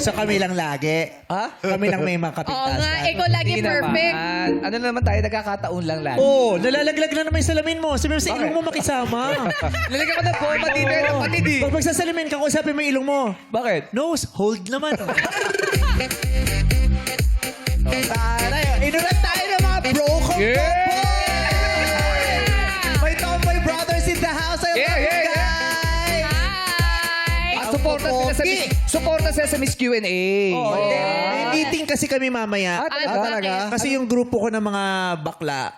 So kami lang lagi. Ha? Kami lang may mga Oo kapintasan. nga, ikaw lagi Hindi perfect. naman. Ano naman tayo, nagkakataon lang lagi. Oo, nalalaglag lang naman yung salamin mo. Sabi mo sa ilong mo makisama. Lalagyan ko ng goma dito yung kapatid eh. Pag magsasalamin ka, usapin mo yung ilong mo. Bakit? Nose, hold naman. Inulat tayo ng mga broken May Tomboy Brothers in the house. Ayaw Yeah, yeah, yeah. guys. Hi! Suporta sila sa Miss Q&A. Oh, may meeting kasi kami mamaya. talaga? Kasi yung grupo ko ng mga bakla,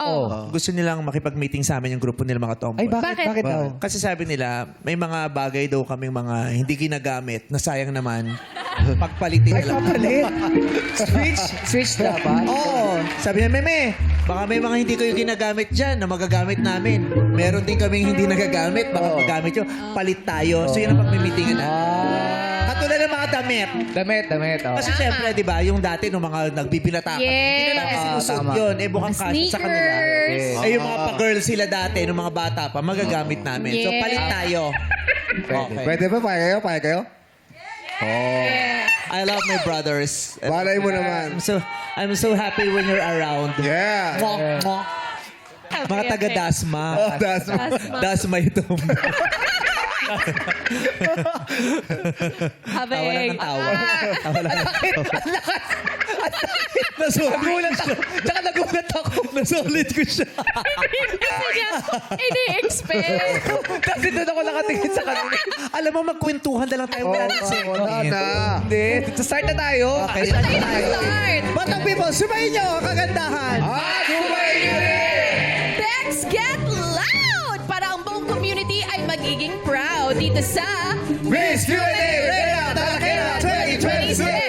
gusto nilang makipag-meeting sa amin yung grupo nila mga tomboy. Ay, bakit? Bakit? Bakit daw? Kasi sabi nila, may mga bagay daw kaming mga hindi ginagamit na sayang naman. Pagpalitin nila. Kapalit. Switch dapat. Oo. Sabi niya, Meme, baka may mga hindi kayo ginagamit dyan na magagamit namin. Meron din kaming hindi nagagamit. Baka magamit yun. Palit tayo. So yun ang pagmimeetingan na. Katulad ng mga damit. Damit. Oh. Kasi syempre, di ba, yung dati nung mga nagbibinata Yes. hindi na namin sinusot Tama. yun. Eh, mukhang kasya sa kanila. Sneakers. Eh, yung mga pa-girl sila dati, nung mga bata pa, magagamit namin. So, Yes. palit tayo. Pwede. Pwede ba? Paya kayo? I love my brothers. Balay mo naman. I'm so happy when you're around. Yeah. Mwah, mwah. Mga taga-Dasma. Oh, that's Dasma ito. Tawa lang ng tawa. Tawa lang ng tawa. Nasulit ko. Tsaka nagulat ako. Nasulit ko siya. Kasi niya, ini-expect. Kasi doon ako nakatingin sa kanila. Alam mo, magkwentuhan na lang tayo. Wala na sa wala na. Hindi. Start na tayo. Okay, Ito tayo start. Batang people, sumayin niyo ang kagandahan. Let's get loud! Para ang buong community ay magiging proud dito sa Miss Q&A Reina Talakena 2026!